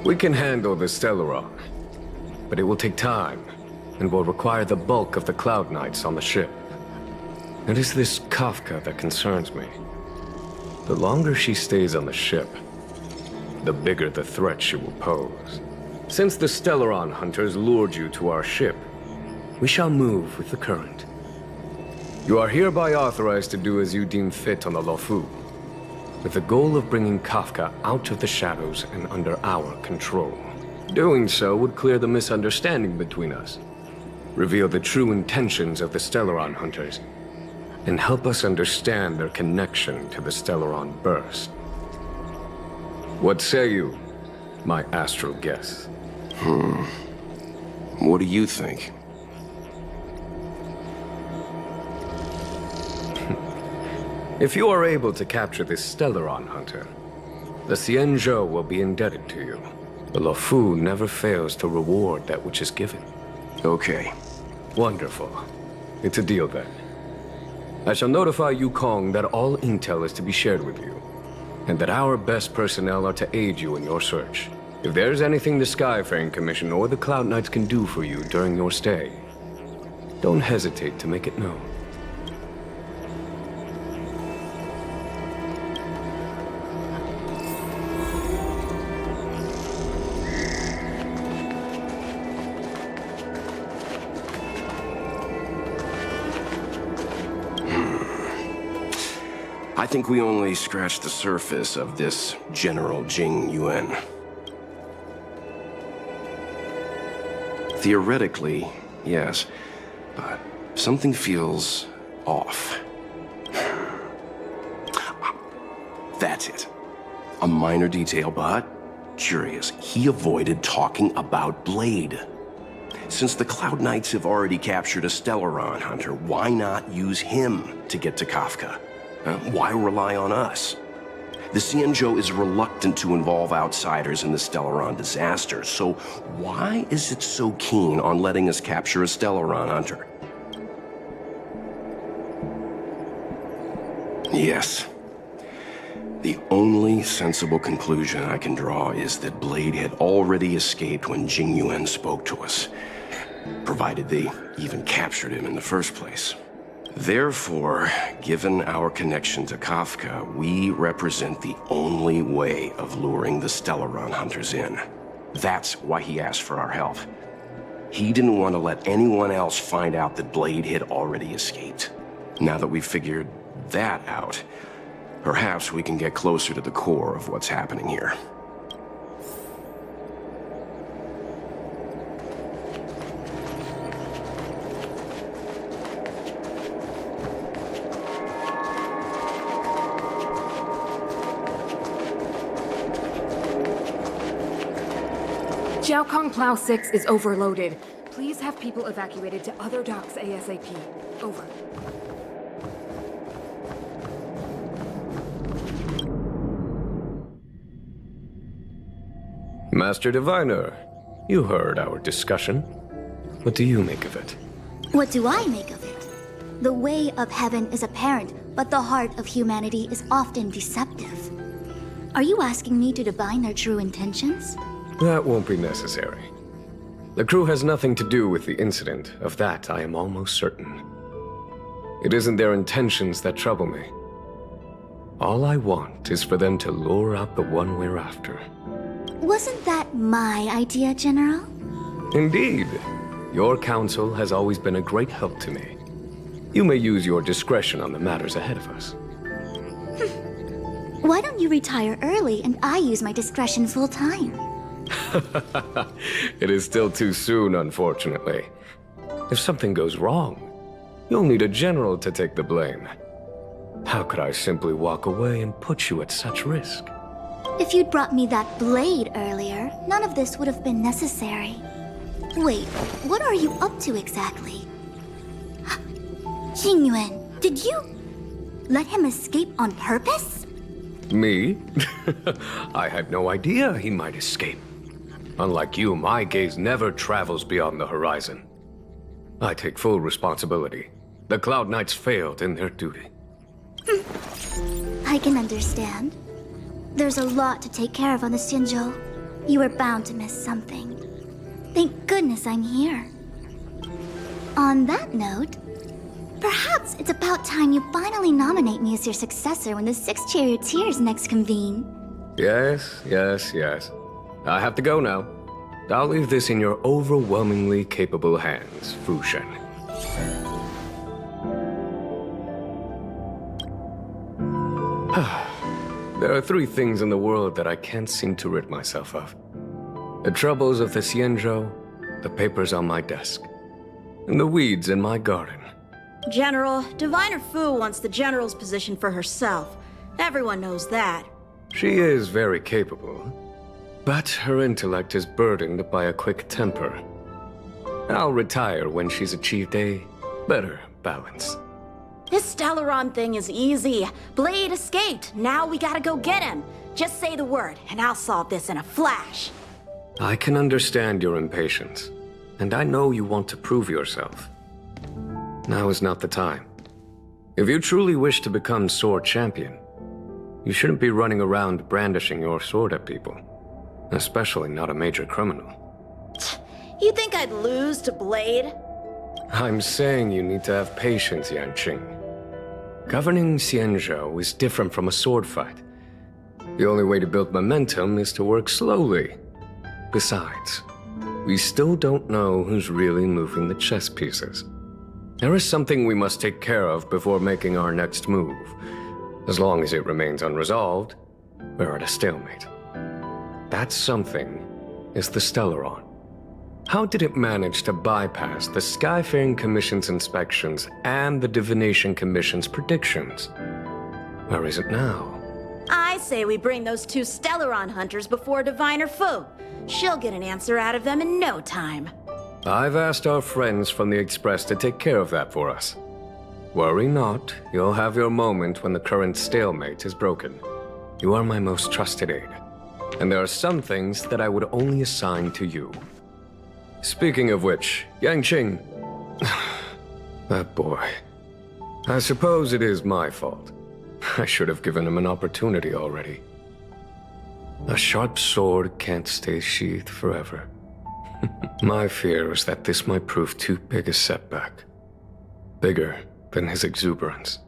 We can handle the Stellaron, but it will take time and will require the bulk of the Cloud Knights on the ship. It is this Kafka that concerns me. The longer she stays on the ship, the bigger the threat she will pose. Since the Stellaron Hunters lured you to our ship, we shall move with the current. You are hereby authorized to do as you deem fit on the Luofu, with the goal of bringing Kafka out of the shadows and under our control. Doing so would clear the misunderstanding between us, reveal the true intentions of the Stellaron Hunters, and help us understand their connection to the Stellaron Burst. What say you, my astral guests? What do you think? If you are able to capture this Stellaron Hunter, the Xianzhou will be indebted to you. The Luofu never fails to reward that which is given. Okay. Wonderful. It's a deal then. I shall notify Yukong that all intel is to be shared with you, and that our best personnel are to aid you in your search. If there's anything the Skyfaring Commission or the Cloud Knights can do for you during your stay, don't hesitate to make it known. I think we only scratched the surface of this General Jing Yuan. Theoretically, yes, but something feels off. That's it. A minor detail, but curious. He avoided talking about Blade. Since the Cloud Knights have already captured a Stellaron Hunter, why not use him to get to Kafka? Why rely on us? The Xianzhou is reluctant to involve outsiders in the Stellaron disaster, so why is it so keen on letting us capture a Stellaron Hunter? Yes. The only sensible conclusion I can draw is that Blade had already escaped when Jing Yuan spoke to us, provided they even captured him in the first place. Therefore, given our connection to Kafka, we represent the only way of luring the Stellaron Hunters in. That's why he asked for our help. He didn't want to let anyone else find out that Blade had already escaped. Now that we've figured that out, Perhaps we can get closer to the core of what's happening here. Jiaokong Plow 6 is overloaded. Please have people evacuated to other docks ASAP. Over. Master Diviner, you heard our discussion. What do you make of it? What do I make of it? The way of heaven is apparent, but the heart of humanity is often deceptive. Are you asking me to divine their true intentions? That won't be necessary. The crew has nothing to do with the incident. Of that, I am almost certain. It isn't their intentions that trouble me. All I want is for them to lure out the one we're after. Wasn't that my idea, General? Indeed. Your counsel has always been a great help to me. You may use your discretion on the matters ahead of us. Why don't you retire early and I use my discretion full time? It is still too soon, unfortunately. If something goes wrong, you'll need a general to take the blame. How could I simply walk away and put you at such risk? If you'd brought me that blade earlier, none of this would have been necessary. Wait, what are you up to exactly? Xingyuan, did you let him escape on purpose? Me? I had no idea he might escape. Unlike you, my gaze never travels beyond the horizon. I take full responsibility. The Cloud Knights failed in their duty. I can understand. There's a lot to take care of on the Xinzhou. You were bound to miss something. Thank goodness I'm here. On that note, perhaps it's about time you finally nominate me as your successor when the 6 charioteers next convene. Yes. I have to go now. I'll leave this in your overwhelmingly capable hands, Fu Shen. There are 3 things in the world that I can't seem to rid myself of. The troubles of the Xianzhou, the papers on my desk, and the weeds in my garden. General, Diviner Fu wants the General's position for herself. Everyone knows that. She is very capable, but her intellect is burdened by a quick temper. I'll retire when she's achieved a better balance. This Stellaron thing is easy. Blade escaped. Now we gotta go get him. Just say the word, and I'll solve this in a flash. I can understand your impatience, and I know you want to prove yourself. Now is not the time. If you truly wish to become Sword Champion, you shouldn't be running around brandishing your sword at people. Especially not a major criminal. You think I'd lose to Blade? I'm saying you need to have patience, Yanqing. Governing Xianzhou is different from a sword fight. The only way to build momentum is to work slowly. Besides, we still don't know who's really moving the chess pieces. There is something we must take care of before making our next move. As long as it remains unresolved, we're at a stalemate. That something is the Stellaron. How did it manage to bypass the Skyfaring Commission's inspections and the Divination Commission's predictions? Where is it now? I say we bring those 2 Stellaron hunters before Diviner Fu. She'll get an answer out of them in no time. I've asked our friends from the Express to take care of that for us. Worry not, you'll have your moment when the current stalemate is broken. You are my most trusted aide, and there are some things that I would only assign to you. Speaking of which, Yanqing... that boy. I suppose it is my fault. I should have given him an opportunity already. A sharp sword can't stay sheathed forever. My fear is that this might prove too big a setback. Bigger than his exuberance.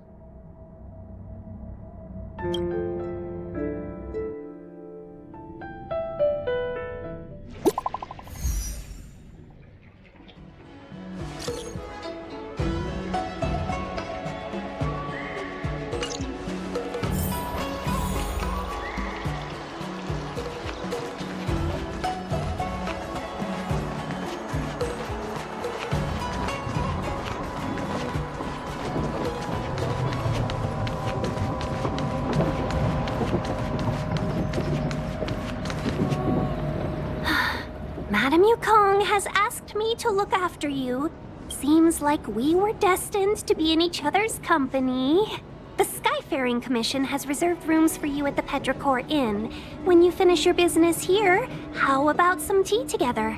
Yukong has asked me to look after you. Seems like we were destined to be in each other's company. The Skyfaring Commission has reserved rooms for you at the Petrichor Inn. When you finish your business here, how about some tea together?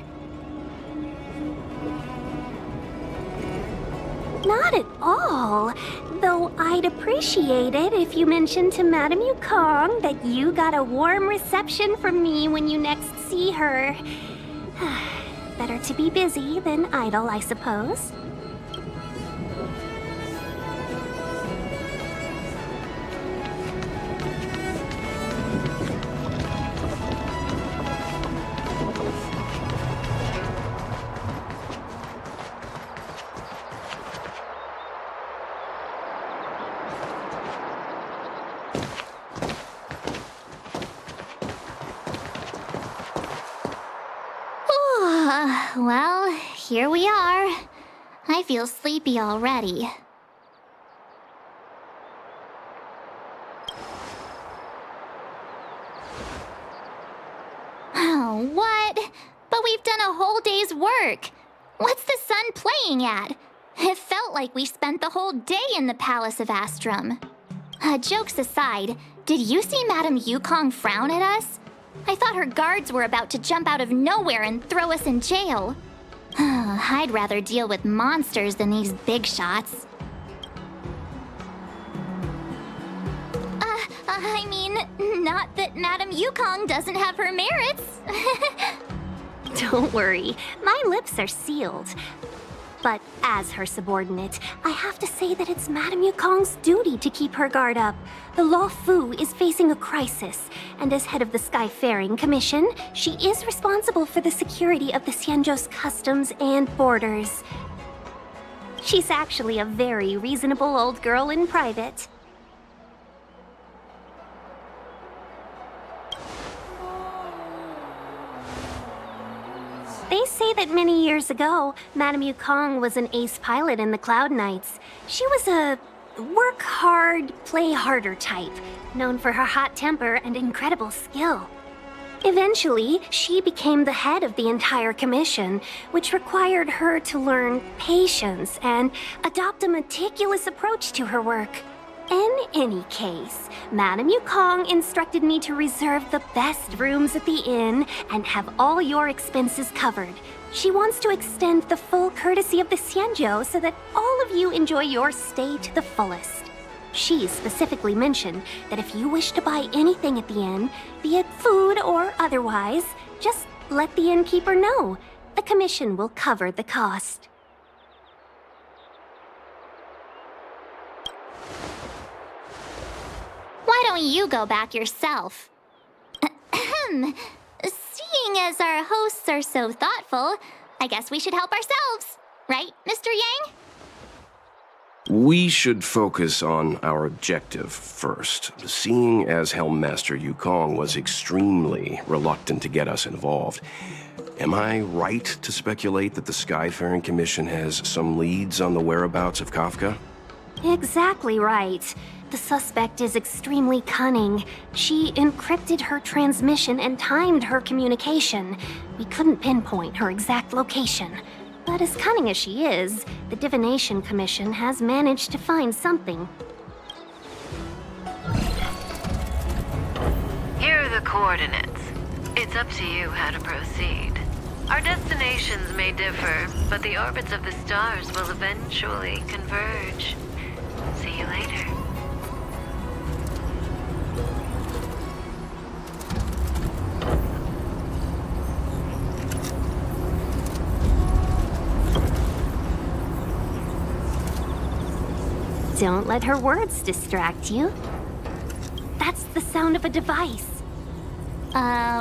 Not at all. Though I'd appreciate it if you mentioned to Madame Yukong that you got a warm reception from me when you next see her. Better to be busy than idle, I suppose. Well, here we are. I feel sleepy already. Oh, what? But we've done a whole day's work. What's the sun playing at? It felt like we spent the whole day in the Palace of Astrum. Jokes aside, did you see Madame Yukong frown at us? I thought her guards were about to jump out of nowhere and throw us in jail. I'd rather deal with monsters than these big shots. I mean, not that Madame Yukong doesn't have her merits. Don't worry, my lips are sealed. But as her subordinate, I have to say that it's Madame Yukong's duty to keep her guard up. The Law Fu is facing a crisis, and as head of the Skyfaring Commission, she is responsible for the security of the Xianzhou's customs and borders. She's actually a very reasonable old girl in private. They say that many years ago, Madame Yukong was an ace pilot in the Cloud Knights. She was a work hard, play harder type, known for her hot temper and incredible skill. Eventually, she became the head of the entire commission, which required her to learn patience and adopt a meticulous approach to her work. In any case, Madame Yukong instructed me to reserve the best rooms at the inn and have all your expenses covered. She wants to extend the full courtesy of the Xianzhou so that all of you enjoy your stay to the fullest. She specifically mentioned that if you wish to buy anything at the inn, be it food or otherwise, just let the innkeeper know. The commission will cover the cost. Why don't you go back yourself? Seeing as our hosts are so thoughtful, I guess we should help ourselves. Right, Mr. Yang? We should focus on our objective first. Seeing as Helmmaster Yukong was extremely reluctant to get us involved, am I right to speculate that the Skyfaring Commission has some leads on the whereabouts of Kafka? Exactly right. The suspect is extremely cunning. She encrypted her transmission and timed her communication. We couldn't pinpoint her exact location. But as cunning as she is, the Divination Commission has managed to find something. Here are the coordinates. It's up to you how to proceed. Our destinations may differ, but the orbits of the stars will eventually converge. See you later. Don't let her words distract you. That's the sound of a device.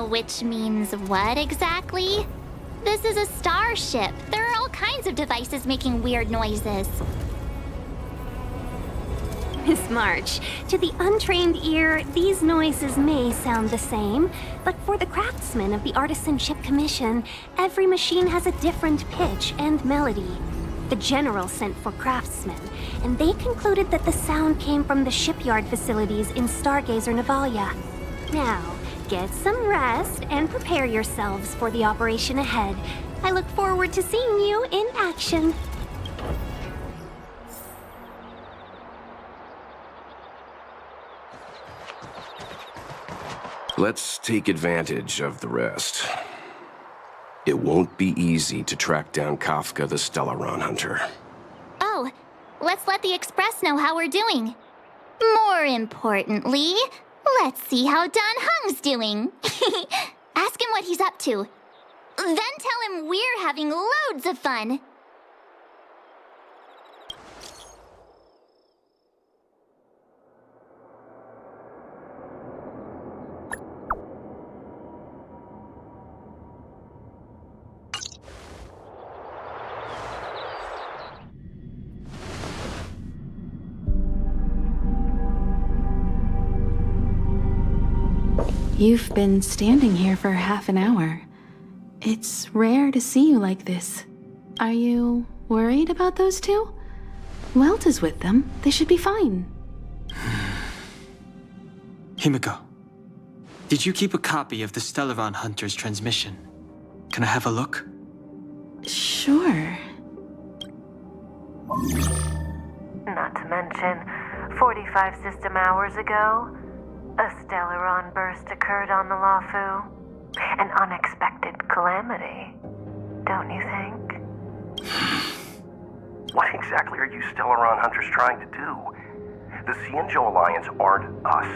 Which means what exactly? This is a starship. There are all kinds of devices making weird noises. Miss March, to the untrained ear, these noises may sound the same, but for the craftsmen of the Artisanship Commission, every machine has a different pitch and melody. The General sent for craftsmen, and they concluded that the sound came from the shipyard facilities in Stargazer Navalia. Now, get some rest and prepare yourselves for the operation ahead. I look forward to seeing you in action. Let's take advantage of the rest. It won't be easy to track down Kafka the Stellaron Hunter. Oh, let's let the Express know how we're doing. More importantly, let's see how Don Hung's doing. Ask him what he's up to. Then tell him we're having loads of fun. You've been standing here for half an hour. It's rare to see you like this. Are you worried about those two? Welt is with them. They should be fine. Himiko, did you keep a copy of the Stellaron Hunter's transmission? Can I have a look? Sure. Not to mention, 45 system hours ago, a Stellaron burst occurred on the Lawfu. An unexpected calamity, don't you think? What exactly are you Stellaron Hunters trying to do? The Cienjo Alliance aren't us.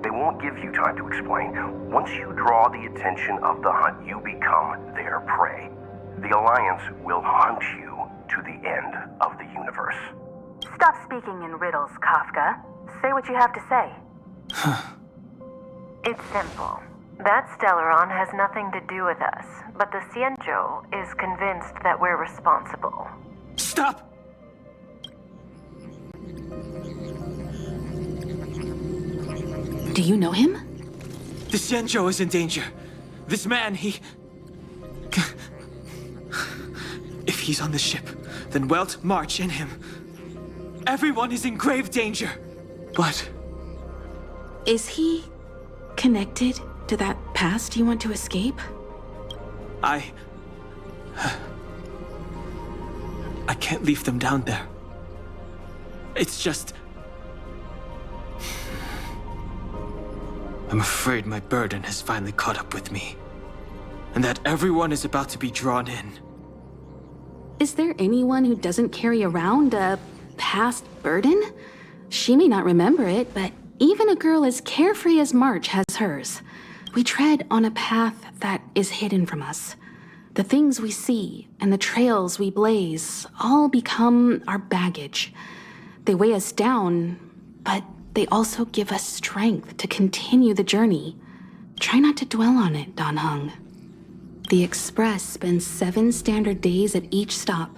They won't give you time to explain. Once you draw the attention of the hunt, you become their prey. The Alliance will hunt you to the end of the universe. Stop speaking in riddles, Kafka. Say what you have to say. It's simple. That Stellaron has nothing to do with us, but the Cienjo is convinced that we're responsible. Stop! Do you know him? The Cienjo is in danger. This man, If he's on the ship, then Welt, March, and him. Everyone is in grave danger. But... Is he connected to that past you want to escape? I can't leave them down there. It's just... I'm afraid my burden has finally caught up with me. And that everyone is about to be drawn in. Is there anyone who doesn't carry around a past burden? She may not remember it, but even a girl as carefree as March has hers. We tread on a path that is hidden from us. The things we see and the trails we blaze all become our baggage. They weigh us down, but they also give us strength to continue the journey. Try not to dwell on it, Don Hung. The Express spends 7 standard days at each stop.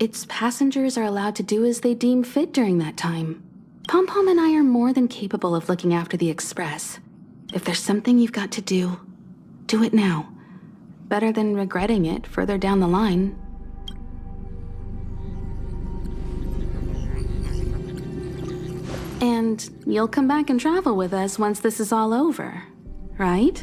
Its passengers are allowed to do as they deem fit during that time. Pom-Pom and I are more than capable of looking after the Express. If there's something you've got to do it now. Better than regretting it further down the line. And you'll come back and travel with us once this is all over, right?